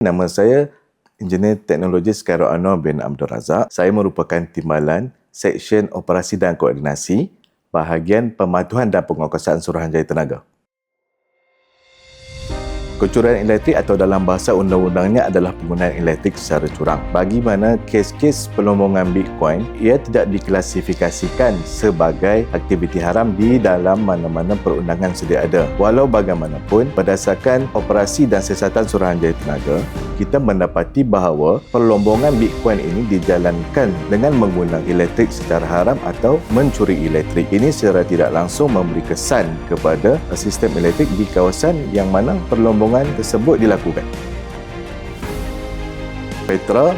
Nama saya Engineer Teknologi Skyro Anwar bin Abdul Razak. Saya merupakan Timbalan Seksyen Operasi dan Koordinasi Bahagian Pematuhan dan Penguatkuasaan Suruhanjaya Tenaga. Kecurangan elektrik atau dalam bahasa undang-undangnya adalah penggunaan elektrik secara curang. Bagi mana kes-kes pelombongan Bitcoin, ia tidak diklasifikasikan sebagai aktiviti haram di dalam mana-mana perundangan sedia ada. Walau bagaimanapun, berdasarkan operasi dan siasatan Suruhanjaya Tenaga, kita mendapati bahawa pelombongan Bitcoin ini dijalankan dengan menggunakan elektrik secara haram atau mencuri elektrik. Ini secara tidak langsung memberi kesan kepada sistem elektrik di kawasan yang mana perlombongan tersebut dilakukan. Petra,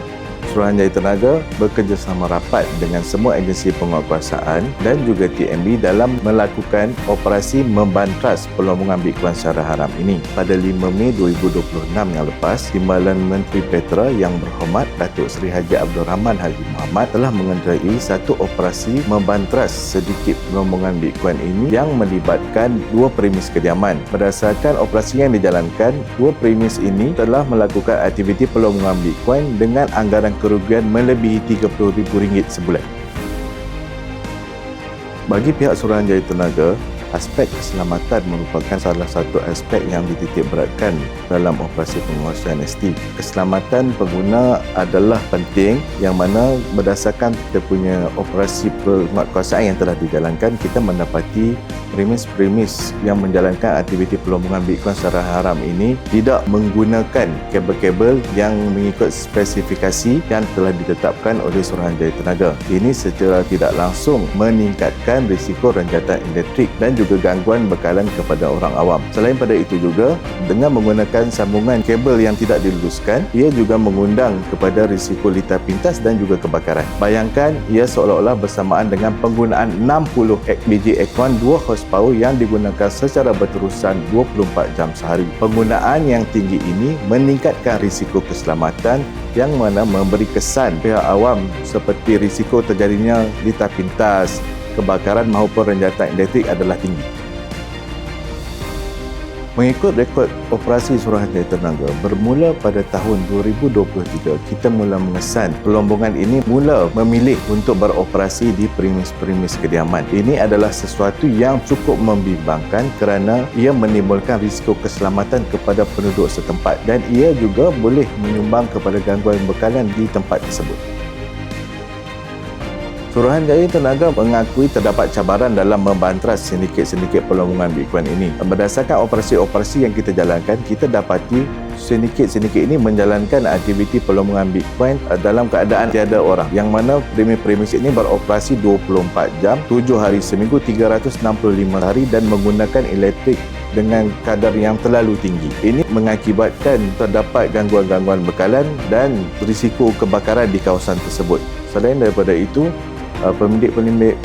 Suruhanjaya Tenaga bekerjasama rapat dengan semua agensi penguatkuasaan dan juga TMB dalam melakukan operasi membantras pelombongan Bitcoin secara haram ini. Pada 5 Mei 2026 yang lepas, Timbalan Menteri Petra yang berhormat Datuk Seri Haji Abdul Rahman Haji Muhammad telah mengenderai satu operasi membantras sedikit pelombongan Bitcoin ini yang melibatkan dua premis kediaman. Berdasarkan operasi yang dijalankan, dua premis ini telah melakukan aktiviti pelombongan Bitcoin dengan anggaran kerugian melebihi RM30,000 sebulan. Bagi pihak Suruhanjaya Tenaga, aspek keselamatan merupakan salah satu aspek yang dititik beratkan dalam operasi penguasaan ST. Keselamatan pengguna adalah penting, yang mana berdasarkan kita punya operasi penguatkuasaan yang telah dijalankan, kita mendapati premis-premis yang menjalankan aktiviti pelombongan Bitcoin secara haram ini tidak menggunakan kabel-kabel yang mengikut spesifikasi yang telah ditetapkan oleh Suruhanjaya Tenaga. Ini secara tidak langsung meningkatkan risiko renjatan elektrik dan juga gangguan bekalan kepada orang awam. Selain pada itu juga, dengan menggunakan sambungan kabel yang tidak diluluskan, ia juga mengundang kepada risiko litar pintas dan juga kebakaran. Bayangkan, ia seolah-olah bersamaan dengan penggunaan 60 biji aircon 2 horsepower yang digunakan secara berterusan 24 jam sehari. Penggunaan yang tinggi ini meningkatkan risiko keselamatan yang mana memberi kesan pihak awam seperti risiko terjadinya litar pintas, kebakaran maupun renjatan elektrik adalah tinggi. Mengikut rekod operasi Suruhanjaya Tenaga, bermula pada tahun 2023, kita mula mengesan pelombongan ini mula memilih untuk beroperasi di premis-premis kediaman. Ini adalah sesuatu yang cukup membimbangkan kerana ia menimbulkan risiko keselamatan kepada penduduk setempat dan ia juga boleh menyumbang kepada gangguan bekalan di tempat tersebut. Suruhanjaya Tenaga mengakui terdapat cabaran dalam membantras sindiket-sindiket pelombongan Bitcoin ini. Berdasarkan operasi-operasi yang kita jalankan, kita dapati sindiket-sindiket ini menjalankan aktiviti pelombongan Bitcoin dalam keadaan tiada orang, yang mana premis-premis ini beroperasi 24 jam, 7 hari seminggu, 365 hari dan menggunakan elektrik dengan kadar yang terlalu tinggi. Ini mengakibatkan terdapat gangguan-gangguan bekalan dan risiko kebakaran di kawasan tersebut. Selain daripada itu, pemilik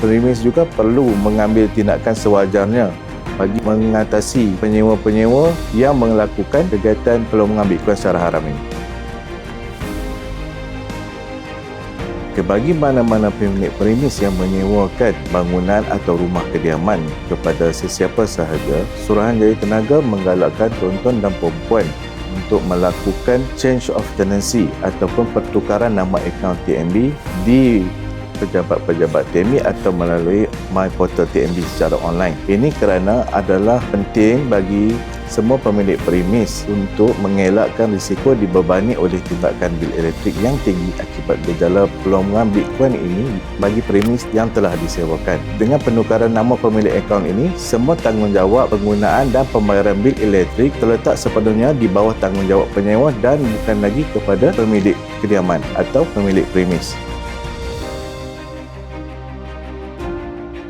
premis juga perlu mengambil tindakan sewajarnya bagi mengatasi penyewa-penyewa yang melakukan kegiatan pelombongan Bitcoin secara haram ini. Bagi mana-mana pemilik premis yang menyewakan bangunan atau rumah kediaman kepada sesiapa sahaja, Suruhanjaya Tenaga menggalakkan tuan-tuan dan puan-puan untuk melakukan change of tenancy ataupun pertukaran nama akaun TMB di pejabat-pejabat TMB atau melalui My Portal TMB secara online. Ini kerana adalah penting bagi semua pemilik premis untuk mengelakkan risiko dibebani oleh tunggakan bil elektrik yang tinggi akibat gejala pelombongan Bitcoin ini bagi premis yang telah disewakan. Dengan penukaran nama pemilik akaun ini, semua tanggungjawab penggunaan dan pembayaran bil elektrik terletak sepenuhnya di bawah tanggungjawab penyewa dan bukan lagi kepada pemilik kediaman atau pemilik premis.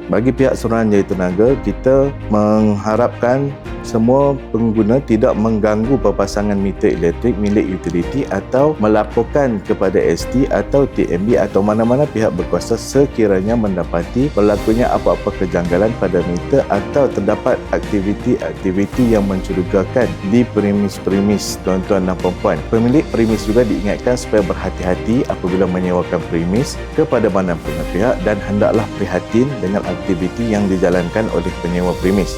Bagi pihak Suruhanjaya Tenaga, kita mengharapkan semua pengguna tidak mengganggu perpasangan meter elektrik milik utiliti atau melaporkan kepada ST atau TMB atau mana-mana pihak berkuasa sekiranya mendapati berlakunya apa-apa kejanggalan pada meter atau terdapat aktiviti-aktiviti yang mencurigakan di premis-premis tuan-tuan dan puan-puan. Pemilik premis juga diingatkan supaya berhati-hati apabila menyewakan premis kepada mana-mana pihak dan hendaklah prihatin dengan aktiviti yang dijalankan oleh penyewa premis.